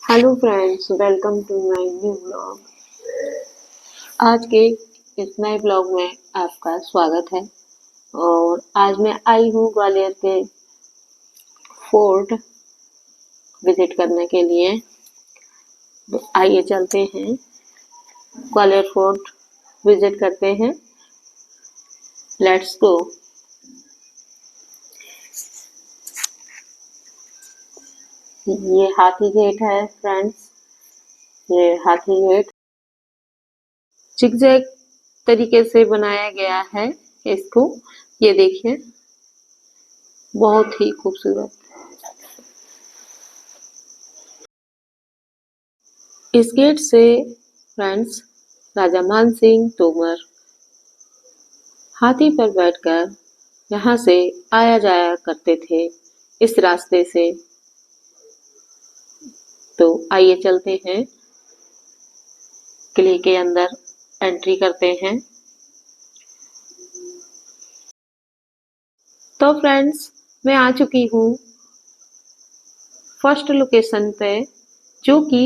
Hello friends, welcome to my new blog. आज के इस नए ब्लॉग में आपका स्वागत है। और आज मैं आई हूँ ग्वालियर के फोर्ट विजिट करने के लिए। तो आइए चलते हैं, ग्वालियर फोर्ट विजिट करते हैं। Let's go. ये हाथी गेट है फ्रेंड्स, ये हाथी गेट जिगजैग तरीके से बनाया गया है इसको। ये देखिए, बहुत ही खूबसूरत। इस गेट से फ्रेंड्स राजा मान सिंह तोमर हाथी पर बैठकर यहाँ से आया जाया करते थे, इस रास्ते से। तो आइए चलते हैं, किले के अंदर एंट्री करते हैं। तो फ्रेंड्स, मैं आ चुकी हूँ फर्स्ट लोकेशन पे, जो कि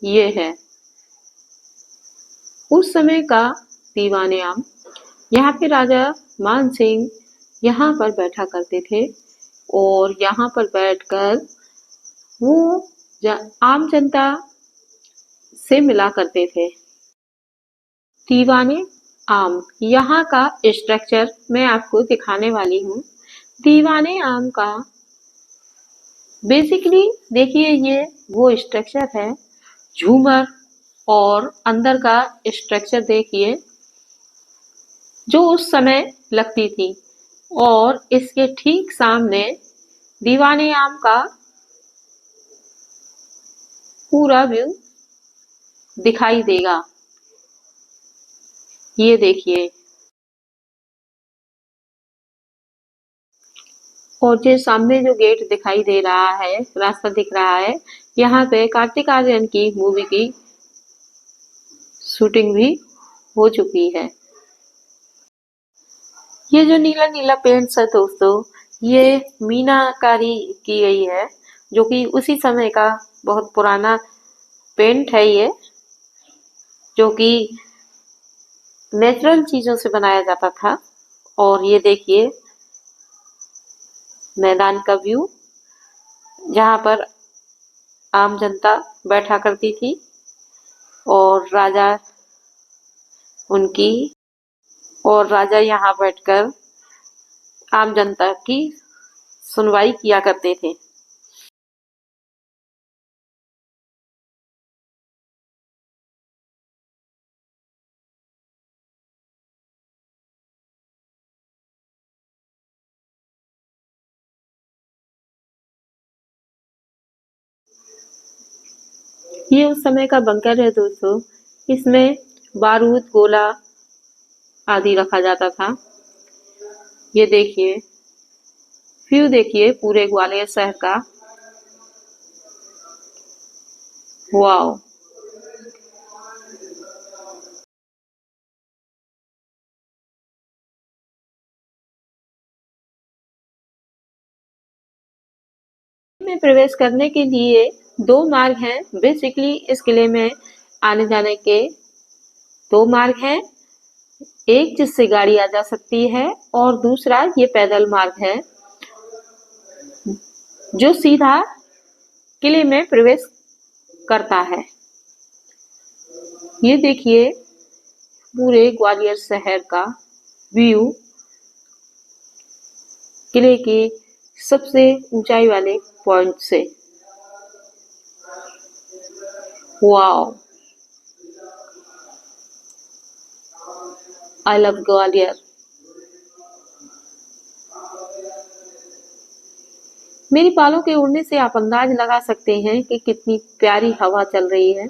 ये है उस समय का दीवाने आम। यहाँ पे राजा मान सिंह यहाँ पर बैठा करते थे और यहाँ पर बैठकर वो आम जनता से मिला करते थे। दीवाने आम, यहाँ का स्ट्रक्चर मैं आपको दिखाने वाली हूँ। दीवाने आम का बेसिकली देखिए, ये वो स्ट्रक्चर है। झूमर और अंदर का स्ट्रक्चर देखिए, जो उस समय लगती थी। और इसके ठीक सामने दीवाने आम का पूरा व्यू दिखाई देगा। ये देखिए, और जो सामने जो गेट दिखाई दे रहा है, रास्ता दिख रहा है, यहाँ पे कार्तिक आर्यन की मूवी की शूटिंग भी हो चुकी है। ये जो नीला नीला पेंट्स है दोस्तों, ये मीनाकारी की गई है, जो कि उसी समय का बहुत पुराना पेंट है ये, जो कि नेचुरल चीजों से बनाया जाता था। और ये देखिए मैदान का व्यू, जहाँ पर आम जनता बैठा करती थी और उनकी राजा यहाँ बैठकर आम जनता की सुनवाई किया करते थे। ये उस समय का बंकर है दोस्तों, इसमें बारूद, गोला आदि रखा जाता था। ये देखिए व्यू, देखिए पूरे ग्वालियर शहर का। वाओ! में प्रवेश करने के लिए दो मार्ग हैं। बेसिकली इस किले में आने जाने के दो मार्ग हैं। एक जिससे गाड़ी आ जा सकती है और दूसरा ये पैदल मार्ग है, जो सीधा किले में प्रवेश करता है। ये देखिए पूरे ग्वालियर शहर का व्यू, किले के सबसे ऊंचाई वाले पॉइंट से। वाओ! I love Gwalior. मेरी बालों के उड़ने से आप अंदाज लगा सकते हैं कि कितनी प्यारी हवा चल रही है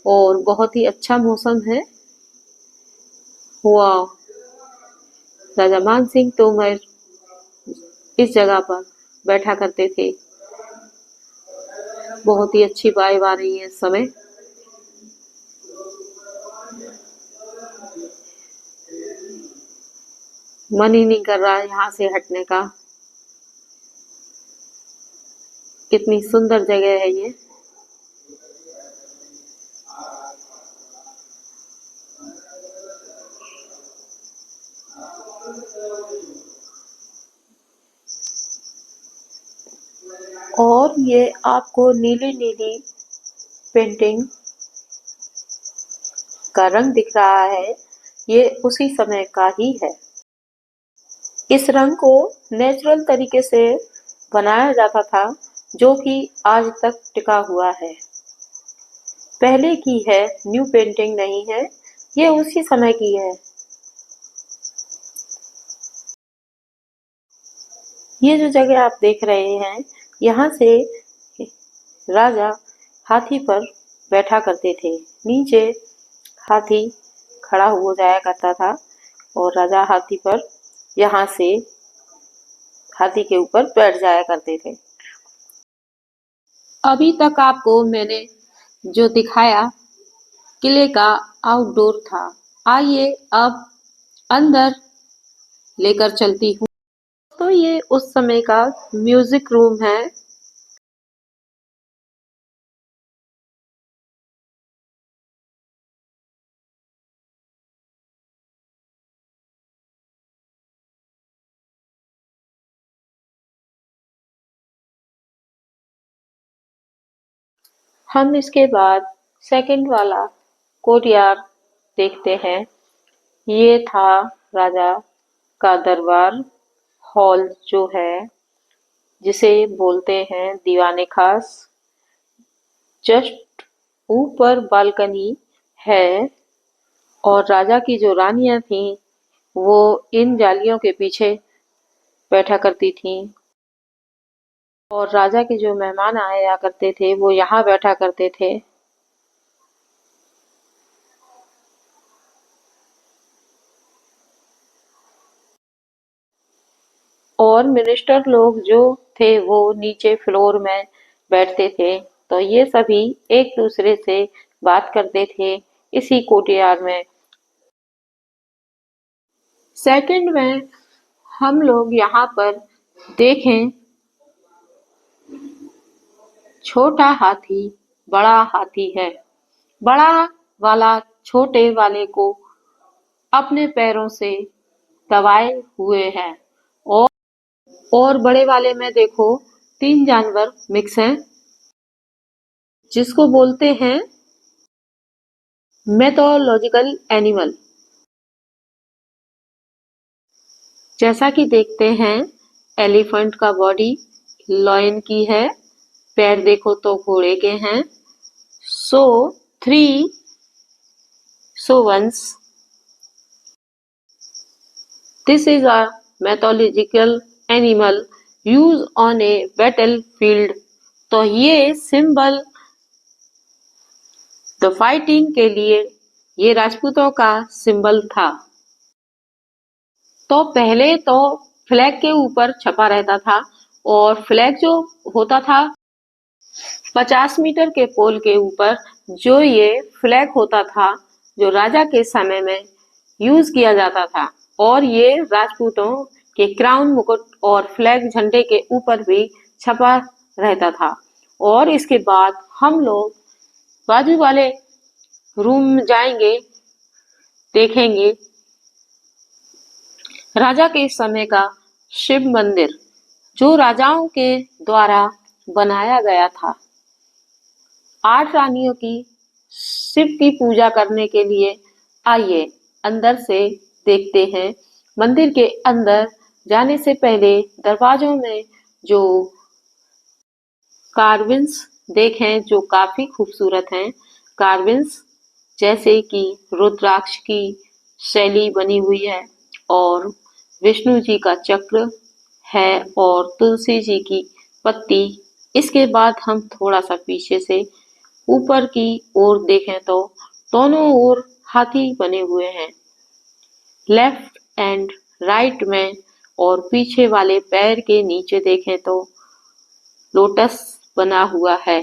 और बहुत ही अच्छा मौसम है। वाह! राजा मान सिंह तोमर इस जगह पर बैठा करते थे। बहुत ही अच्छी वाइब आ रही है इस समय। मन ही नहीं कर रहा है यहाँ से हटने का। कितनी सुंदर जगह है ये। और ये आपको नीली नीली पेंटिंग का रंग दिख रहा है, ये उसी समय का ही है। इस रंग को नेचुरल तरीके से बनाया जाता था, जो कि आज तक टिका हुआ है। पहले की है, न्यू पेंटिंग नहीं है, ये उसी समय की है। ये जो जगह आप देख रहे हैं, यहाँ से राजा हाथी पर बैठा करते थे। नीचे हाथी खड़ा हो जाया करता था और राजा हाथी पर यहाँ से हाथी के ऊपर बैठ जाया करते थे। अभी तक आपको मैंने जो दिखाया किले का आउटडोर था। आइए अब अंदर लेकर चलती हूँ। तो ये उस समय का म्यूजिक रूम है। हम इसके बाद सेकंड वाला कोर्टयार्ड देखते हैं। ये था राजा का दरबार हॉल, जो है जिसे बोलते हैं दीवाने खास। जस्ट ऊपर बालकनी है और राजा की जो रानियां थीं वो इन जालियों के पीछे बैठा करती थीं और राजा के जो मेहमान आया करते थे वो यहाँ बैठा करते थे। और मिनिस्टर लोग जो थे वो नीचे फ्लोर में बैठते थे। तो ये सभी एक दूसरे से बात करते थे इसी कोर्टयार्ड में। सेकंड में हम लोग यहाँ पर देखें, छोटा हाथी बड़ा हाथी है। बड़ा वाला छोटे वाले को अपने पैरों से दबाए हुए है और बड़े वाले में देखो 3 जानवर मिक्स हैं, जिसको बोलते हैं मैथोलॉजिकल एनिमल। जैसा कि देखते हैं, एलिफेंट का बॉडी लॉयन की है, पैर देखो तो घोड़े के हैं। So 3 ones this is a mythological animal use on a battlefield. तो ये सिंबल द फाइटिंग के लिए ये राजपूतों का सिंबल था। तो पहले तो फ्लैग के ऊपर छपा रहता था और फ्लैग जो होता था 50 मीटर के पोल के ऊपर जो ये फ्लैग होता था, जो राजा के समय में यूज किया जाता था और ये राजपूतों के क्राउन मुकुट और फ्लैग झंडे के ऊपर भी छपा रहता था। और इसके बाद हम लोग बाजू वाले रूम में जाएंगे, देखेंगे राजा के समय का शिव मंदिर, जो राजाओं के द्वारा बनाया गया था। 8 रानियों की शिव की पूजा करने के लिए। आइए अंदर से देखते हैं। मंदिर के अंदर जाने से पहले दरवाजों में जो कार्विंग्स देखें, जो काफी खूबसूरत हैं। कार्विंग्स जैसे कि रुद्राक्ष की शैली बनी हुई है और विष्णु जी का चक्र है और तुलसी जी की पत्ती। इसके बाद हम थोड़ा सा पीछे से ऊपर की ओर देखें तो दोनों ओर हाथी बने हुए हैं, लेफ्ट एंड राइट में। और पीछे वाले पैर के नीचे देखें तो लोटस बना हुआ है।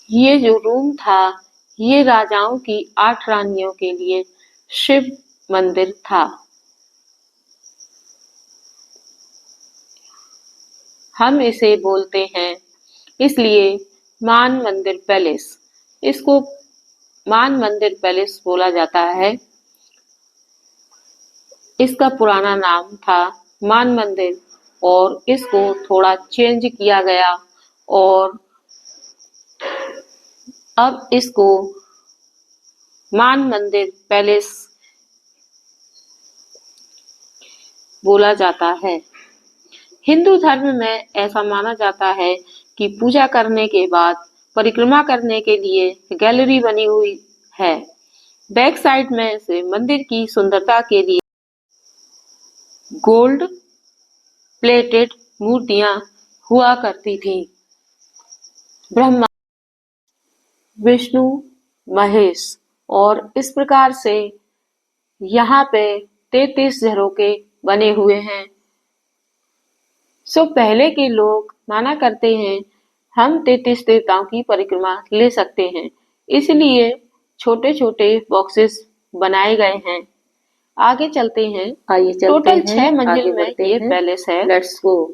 ये जो रूम था, ये राजाओं की 8 रानियों के लिए शिव मंदिर था। हम इसे बोलते हैं इसलिए मान मंदिर पैलेस। इसको मान मंदिर पैलेस बोला जाता है। इसका पुराना नाम था मान मंदिर और इसको थोड़ा चेंज किया गया और अब इसको मान मंदिर पैलेस बोला जाता है। हिंदू धर्म में ऐसा माना जाता है कि पूजा करने के बाद परिक्रमा करने के लिए गैलरी बनी हुई है। बैक साइड में से मंदिर की सुंदरता के लिए गोल्ड प्लेटेड मूर्तियां हुआ करती थीं। ब्रह्मा, विष्णु, महेश और इस प्रकार से यहाँ पे 33 झरोखे बने हुए हैं। पहले के लोग माना करते हैं हम 33 देवताओं की परिक्रमा ले सकते हैं, इसलिए छोटे छोटे बॉक्सेस बनाए गए हैं। आगे चलते हैं। आइए चलते टोटल हैं, 6 मंजिल आगे में बढ़ते ये हैं। पैलेस है। Let's go.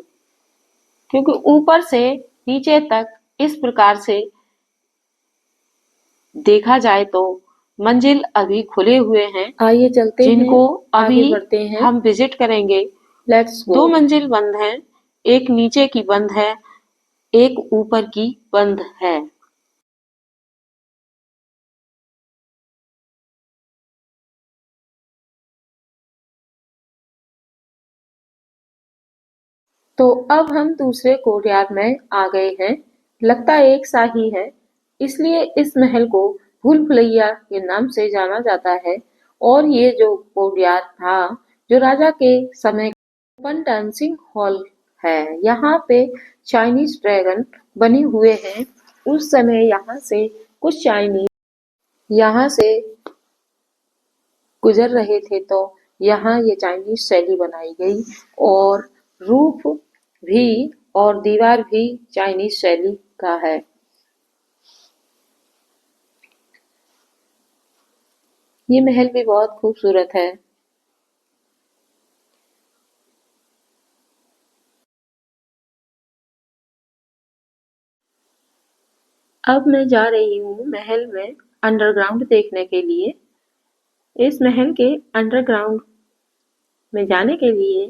क्योंकि ऊपर से नीचे तक इस प्रकार से देखा जाए तो मंजिल अभी खुले हुए हैं, आइए चलते हैं, जिनको आगे अभी बढ़ते हैं। हम विजिट करेंगे। Let's go. 2 मंजिल बंद हैं, एक नीचे की बंद है, एक ऊपर की बंद है। तो अब हम दूसरे कोर्टयार्ड में आ गए हैं। लगता एक सा ही है, इसलिए इस महल को भूल भुलैया के नाम से जाना जाता है। और ये जो कोर्टयार्ड था, जो राजा के समय ओपन डांसिंग हॉल है। यहाँ पे चाइनीज ड्रैगन बने हुए हैं। उस समय यहाँ से कुछ चाइनीज यहाँ से गुजर रहे थे, तो यहाँ ये चाइनीज शैली बनाई गई और रूफ भी और दीवार भी चाइनीज शैली का है। ये महल भी बहुत खूबसूरत है। अब मैं जा रही हूँ महल में अंडरग्राउंड देखने के लिए। इस महल के अंडरग्राउंड में जाने के लिए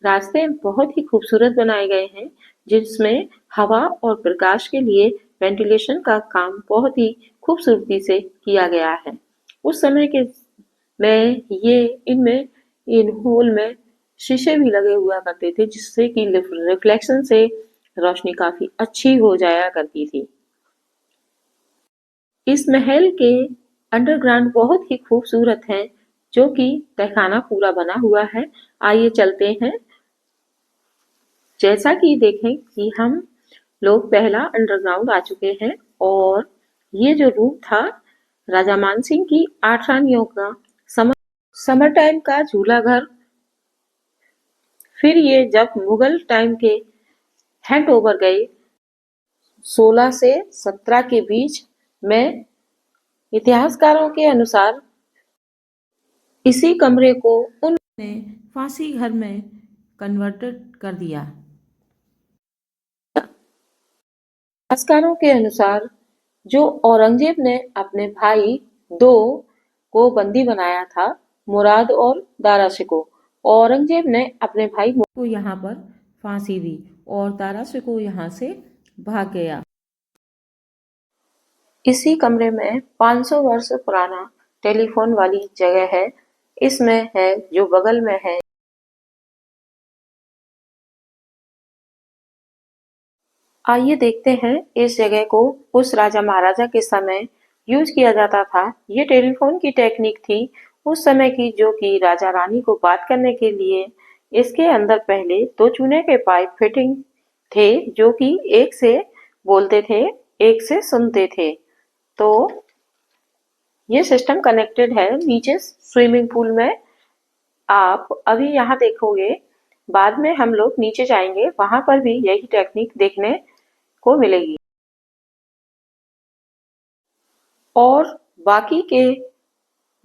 रास्ते बहुत ही खूबसूरत बनाए गए हैं, जिसमें हवा और प्रकाश के लिए वेंटिलेशन का काम बहुत ही खूबसूरती से किया गया है। उस समय के में इन होल में शीशे भी लगे हुआ करते थे, जिससे कि रिफ्लेक्शन से रोशनी काफी अच्छी हो जाया करती थी। इस महल के अंडरग्राउंड बहुत ही खूबसूरत है, जो कि तहखाना पूरा बना हुआ है। आइए चलते हैं। जैसा कि देखें कि हम लोग पहला अंडरग्राउंड आ चुके हैं और ये जो रूम था राजा मानसिंह की 8 रानियों का समर टाइम का झूला घर। फिर ये जब मुगल टाइम के हैंड ओवर गए 16 से 17 के बीच में, इतिहासकारों के अनुसार इसी कमरे को उन्होंने फांसी घर में कन्वर्टेड कर दिया। इतिहासकारों के अनुसार जो औरंगजेब ने अपने भाई 2 को बंदी बनाया था, मुराद और दारा शिकोह, औरंगजेब ने अपने भाई को यहाँ पर फांसी दी और दारा शिकोह यहाँ से भाग गया। इसी कमरे में 500 वर्ष पुराना टेलीफोन वाली जगह है। इसमें है जो बगल में है। आइए देखते हैं इस जगह को उस राजा महाराजा के समय यूज किया जाता था। ये टेलीफोन की टेक्निक थी उस समय की, जो कि राजा रानी को बात करने के लिए इसके अंदर पहले 2 चूने के पाइप फिटिंग थे, जो कि एक से बोलते थे, एक से सुनते थे। तो ये सिस्टम कनेक्टेड है नीचे स्विमिंग पूल में। आप अभी यहाँ देखोगे, बाद में हम लोग नीचे जाएंगे, वहां पर भी यही टेक्निक देखने को मिलेगी। और बाकी के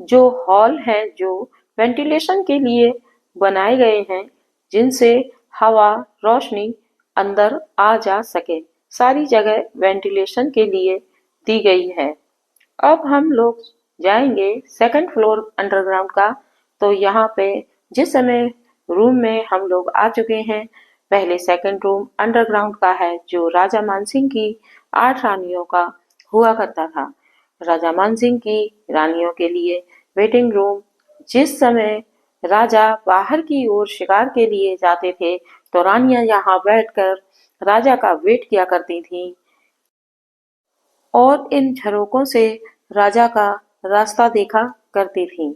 जो हॉल हैं, जो वेंटिलेशन के लिए बनाए गए हैं, जिनसे हवा रोशनी अंदर आ जा सके, सारी जगह वेंटिलेशन के लिए दी गई है। अब हम लोग जाएंगे 2nd फ्लोर अंडरग्राउंड का। तो यहाँ पे जिस समय रूम में हम लोग आ चुके हैं, पहले सेकंड रूम अंडरग्राउंड का है जो राजा मानसिंह की 8 रानियों का हुआ करता था। राजा मानसिंह की रानियों के लिए वेटिंग रूम, जिस समय राजा बाहर की ओर शिकार के लिए जाते थे तो रानियां यहाँ बैठकर राजा का वेट किया करती थीं और इन झरोकों से राजा का रास्ता देखा करती थीं।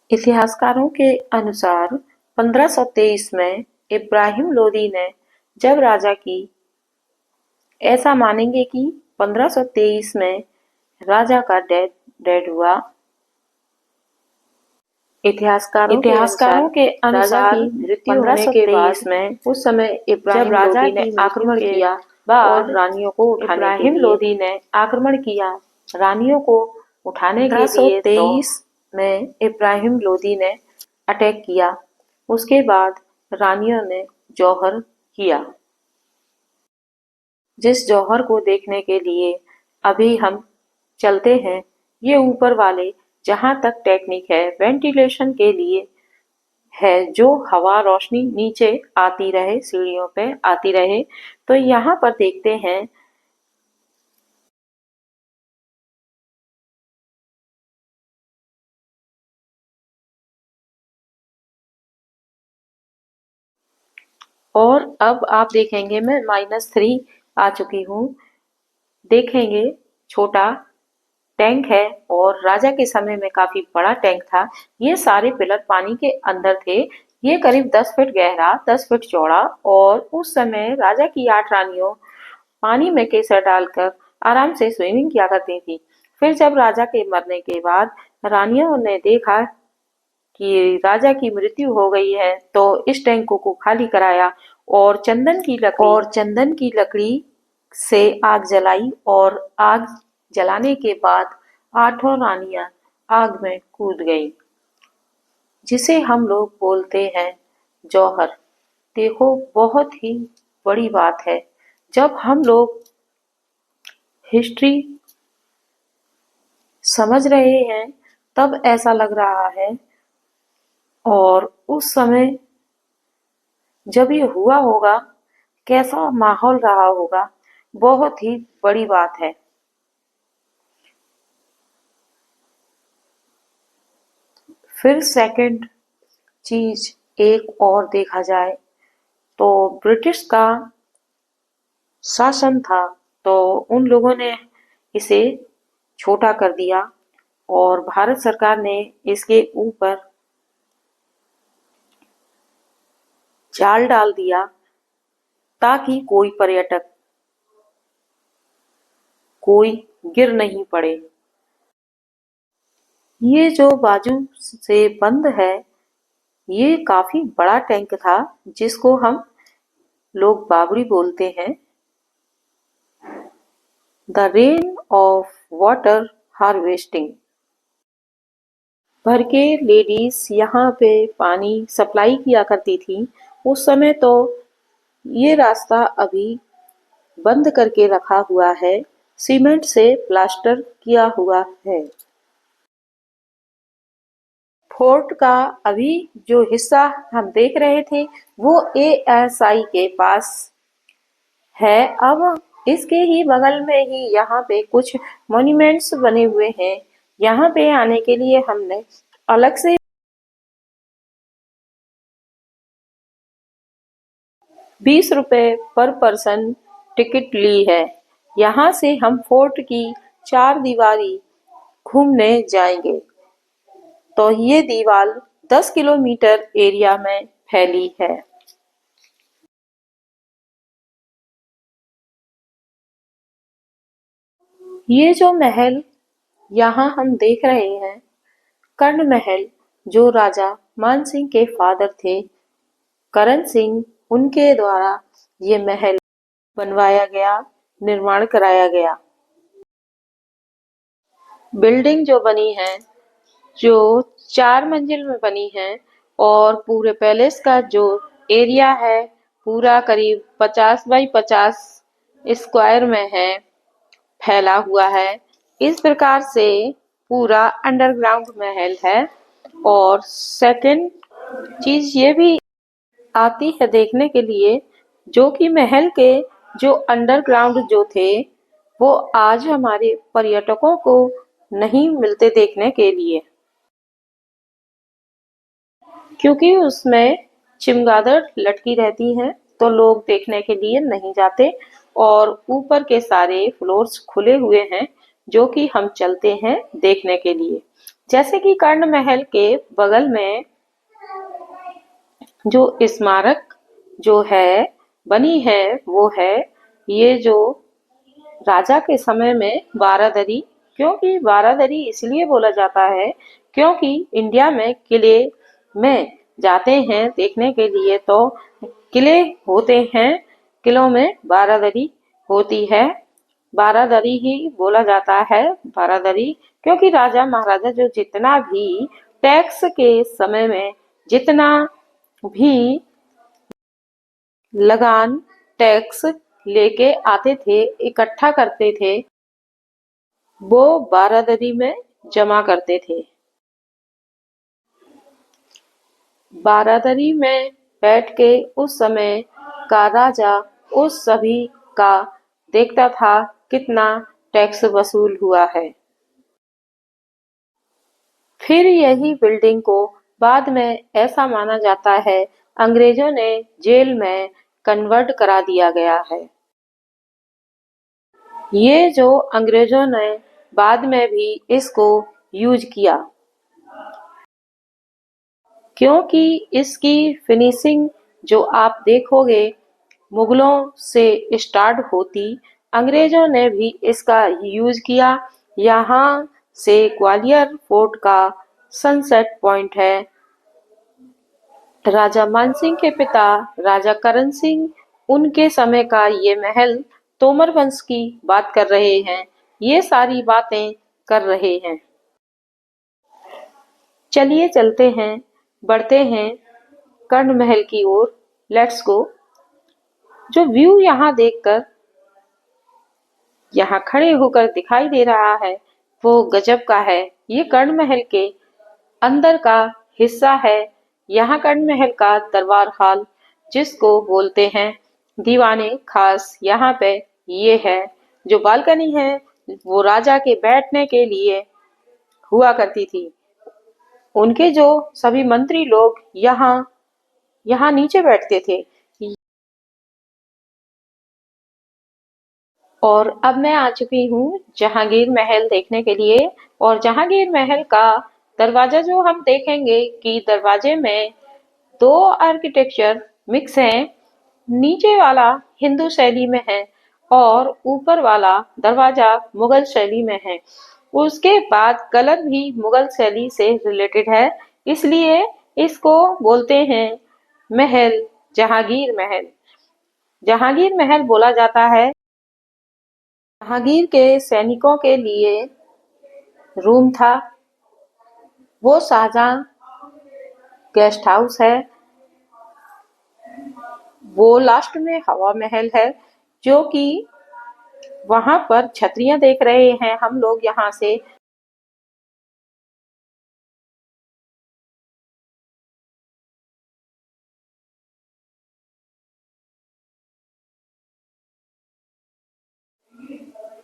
इतिहासकारों के अनुसार 1523 में इब्राहिम लोदी ने जब राजा की ऐसा मानेंगे कि 1523 में राजा का डेड हुआ। इतिहासकारों के अनुसार मृत्यु होने के बाद में उस समय इब्राहिम लोदी ने आक्रमण किया और रानियों को उठाने के लिए 1523 में इब्राहिम लोदी ने अटैक किया। उसके बाद रानियों ने जौहर किया, जिस जौहर को देखने के लिए अभी हम चलते हैं। ये ऊपर वाले जहां तक टेक्निक है वेंटिलेशन के लिए है, जो हवा रोशनी नीचे आती रहे, सीढ़ियों पे आती रहे। तो यहाँ पर देखते हैं और अब आप देखेंगे मैं -3 आ चुकी हूँ। देखेंगे छोटा टैंक है और राजा के समय में काफी बड़ा टैंक था। ये सारे पिलर पानी के अंदर थे। ये करीब 10 फीट गहरा, 10 फीट चौड़ा और उस समय राजा की 8 रानियों पानी में केसर डालकर आराम से स्विमिंग किया करती थी। फिर जब राजा के मरने के बाद रानियों ने देखा कि राजा की मृत्यु हो गई है तो इस टैंक को खाली कराया और चंदन की लकड़ी से आग जलाई और आग जलाने के बाद 8 रानियां आग में कूद गईं, जिसे हम लोग बोलते हैं जौहर। देखो, बहुत ही बड़ी बात है। जब हम लोग हिस्ट्री समझ रहे हैं तब ऐसा लग रहा है, और उस समय जब ये हुआ होगा कैसा माहौल रहा होगा, बहुत ही बड़ी बात है। फिर सेकंड चीज एक और देखा जाए तो ब्रिटिश का शासन था, तो उन लोगों ने इसे छोटा कर दिया और भारत सरकार ने इसके ऊपर जाल डाल दिया ताकि कोई पर्यटक गिर नहीं पड़े। ये जो बाजू से बंद है, ये काफी बड़ा टैंक था जिसको हम लोग बावड़ी बोलते हैं। The rain of water harvesting भर के लेडीज यहाँ पे पानी सप्लाई किया करती थी। उस समय तो ये रास्ता अभी बंद करके रखा हुआ है, सीमेंट से प्लास्टर किया हुआ है। फोर्ट का अभी जो हिस्सा हम देख रहे थे वो ASI के पास है। अब इसके ही बगल में ही यहाँ पे कुछ मॉन्यूमेंट्स बने हुए हैं। यहाँ पे आने के लिए हमने अलग से 20 रुपए पर पर्सन टिकट ली है। यहाँ से हम फोर्ट की 4 दीवारी घूमने जाएंगे। तो ये दीवार 10 किलोमीटर एरिया में फैली है। ये जो महल यहाँ हम देख रहे हैं, कर्ण महल, जो राजा मानसिंह के फादर थे करण सिंह, उनके द्वारा ये महल बनवाया गया, निर्माण कराया गया। बिल्डिंग जो बनी है, जो 4 मंजिल में बनी है और पूरे पैलेस का जो एरिया है पूरा करीब 50 बाई 50 स्क्वायर में है, फैला हुआ है। इस प्रकार से पूरा अंडरग्राउंड महल है। और सेकंड चीज ये भी आती है देखने के लिए, जो कि महल के जो अंडरग्राउंड जो थे वो आज हमारे पर्यटकों को नहीं मिलते देखने के लिए, क्योंकि उसमें चमगादड़ लटकी रहती हैं तो लोग देखने के लिए नहीं जाते। और ऊपर के सारे फ्लोर्स खुले हुए हैं जो कि हम चलते हैं देखने के लिए। जैसे कि कर्ण महल के बगल में जो स्मारक जो है बनी है वो है ये जो राजा के समय में बारादरी। क्योंकि बारादरी इसलिए बोला जाता है क्योंकि इंडिया में किले में जाते हैं देखने के लिए तो किले होते हैं, किलों में बारादरी होती है, बारादरी ही बोला जाता है बारादरी। क्योंकि राजा महाराजा जो जितना भी टैक्स के समय में जितना भी लगान टैक्स लेके आते थे, इकट्ठा करते थे, वो बारादरी में जमा करते थे। बारादरी में बैठ के उस समय का राजा उस सभी का देखता था कितना टैक्स वसूल हुआ है। फिर यही बिल्डिंग को बाद में ऐसा माना जाता है अंग्रेजों ने जेल में कन्वर्ट करा दिया गया है। ये जो अंग्रेजों ने बाद में भी इसको यूज किया, क्योंकि इसकी फिनिशिंग जो आप देखोगे मुगलों से स्टार्ट होती, अंग्रेजों ने भी इसका यूज किया। यहाँ से ग्वालियर फोर्ट का सनसेट पॉइंट है। राजा मानसिंह के पिता राजा करण सिंह, उनके समय का ये महल, तोमर वंश की बात कर रहे हैं, ये सारी बातें कर रहे हैं। चलिए चलते हैं, बढ़ते हैं कर्ण महल की ओर। Let's go. जो व्यू यहाँ देखकर यहाँ खड़े होकर दिखाई दे रहा है वो गजब का है। ये कर्ण महल के अंदर का हिस्सा है। यहाँ कर्ण महल का दरबार हॉल जिसको बोलते हैं दीवाने खास, यहाँ पे ये है जो बालकनी है वो राजा के बैठने के लिए हुआ करती थी। उनके जो सभी मंत्री लोग यहाँ यहाँ नीचे बैठते थे। और अब मैं आ चुकी हूँ जहांगीर महल देखने के लिए। और जहांगीर महल का दरवाजा जो हम देखेंगे कि दरवाजे में दो आर्किटेक्चर मिक्स हैं। नीचे वाला हिंदू शैली में है और ऊपर वाला दरवाजा मुगल शैली में है। उसके बाद कलर भी मुगल शैली से रिलेटेड है, इसलिए इसको बोलते हैं महल जहांगीर महल। जहांगीर महल बोला जाता है जहांगीर के सैनिकों के लिए रूम था। वो शाहजहां गेस्ट हाउस है। वो लास्ट में हवा महल है जो कि वहां पर छतरियां देख रहे हैं हम लोग यहाँ से।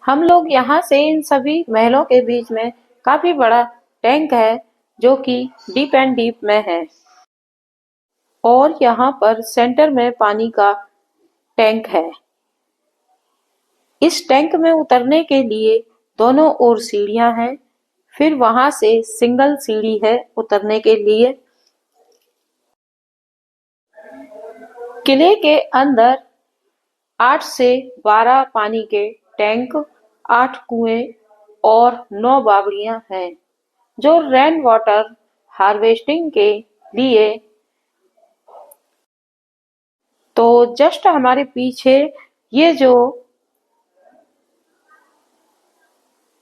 हम लोग यहाँ से इन सभी महलों के बीच में काफी बड़ा टैंक है जो कि डीप एंड डीप में है। और यहाँ पर सेंटर में पानी का टैंक है। इस टैंक में उतरने के लिए दोनों ओर सीढ़ियां हैं। फिर वहां से सिंगल सीढ़ी है उतरने के लिए। किले के अंदर 8 से 12 पानी के टैंक, 8 कुएं और 9 बावड़ियां हैं जो रेन वाटर हार्वेस्टिंग के लिए। तो जस्ट हमारे पीछे ये जो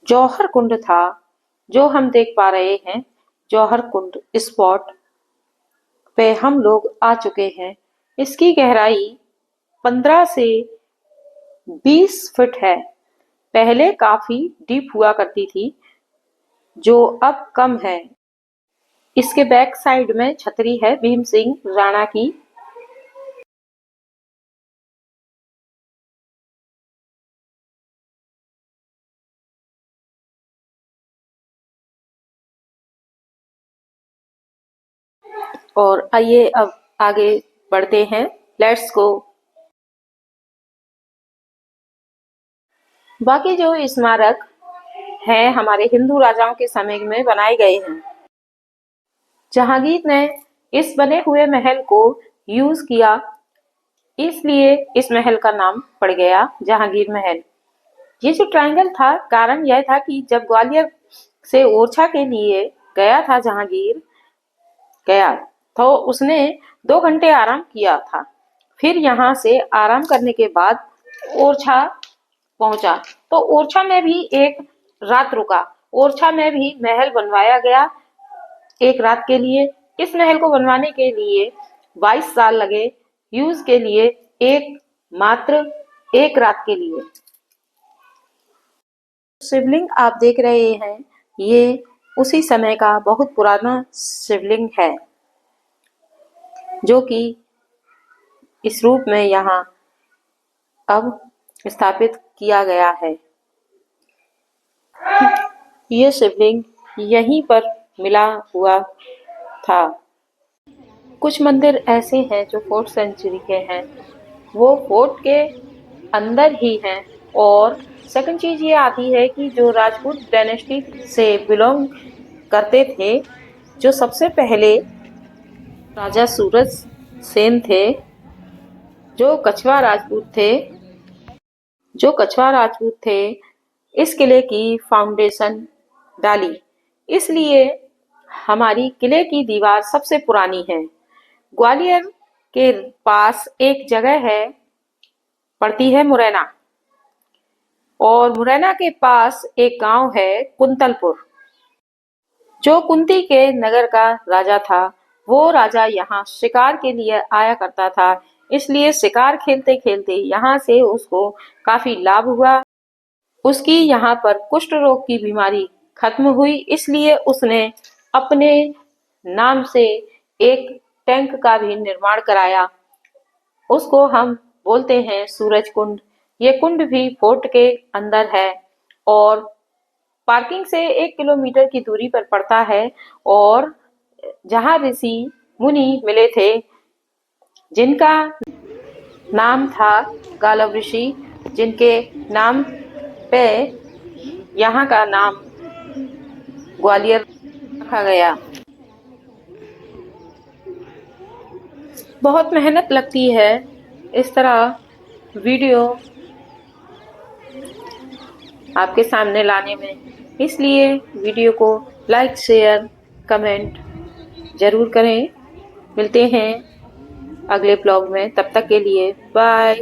जौहर कुंड था जो हम देख पा रहे हैं, जौहर कुंड स्पॉट पे हम लोग आ चुके हैं। इसकी गहराई 15 से 20 फीट है। पहले काफी डीप हुआ करती थी। जो अब कम है। इसके बैक साइड में छतरी है भीम सिंह राणा की। और आइए अब आगे बढ़ते हैं। Let's go. बाकी जो स्मारक हैं हमारे हिंदू राजाओं के समय में बनाए गए हैं। जहांगीर ने इस बने हुए महल को यूज किया, इसलिए इस महल का नाम पड़ गया जहांगीर महल। ये जो ट्रायंगल था, कारण यह था कि जब ग्वालियर से ओरछा के लिए गया था जहांगीर तो उसने 2 घंटे आराम किया था। फिर यहाँ से आराम करने के बाद ओरछा पहुंचा, तो ओरछा में भी एक रात रुका। ओरछा में भी महल बनवाया गया एक रात के लिए। इस महल को बनवाने के लिए 22 साल लगे, यूज के लिए मात्र एक रात के लिए। शिवलिंग आप देख रहे हैं, ये उसी समय का बहुत पुराना शिवलिंग है, जो कि इस रूप में यहाँ अब स्थापित किया गया है। ये शिवलिंग यहीं पर मिला हुआ था। कुछ मंदिर ऐसे हैं जो 4th सेंचुरी के हैं, वो फोर्ट के अंदर ही हैं। और सेकंड चीज ये आती है कि जो राजपूत डायनेस्टी से बिलोंग करते थे, जो सबसे पहले राजा सूरज सेन थे, जो कछवा राजपूत थे, इस किले की फाउंडेशन डाली। इसलिए हमारी किले की दीवार सबसे पुरानी है। ग्वालियर के पास एक जगह है, पड़ती है मुरैना, और मुरैना के पास एक गांव है कुंतलपुर। जो कुंती के नगर का राजा था, वो राजा यहाँ शिकार के लिए आया करता था। इसलिए शिकार खेलते खेलते यहाँ से उसको काफी लाभ हुआ। उसकी यहाँ पर कुष्ठ रोग की बीमारी खत्म हुई, इसलिए उसने अपने नाम से एक टैंक का भी निर्माण कराया। उसको हम बोलते हैं सूरज कुंड। ये कुंड भी फोर्ट के अंदर है और पार्किंग से 1 किलोमीटर की दूरी पर पड़ता है। और जहाँ ऋषि मुनि मिले थे, जिनका नाम था गालव ऋषि, जिनके नाम पे यहाँ का नाम ग्वालियर रखा गया। बहुत मेहनत लगती है इस तरह वीडियो आपके सामने लाने में, इसलिए वीडियो को लाइक, शेयर, कमेंट जरूर करें। मिलते हैं अगले ब्लॉग में, तब तक के लिए बाय।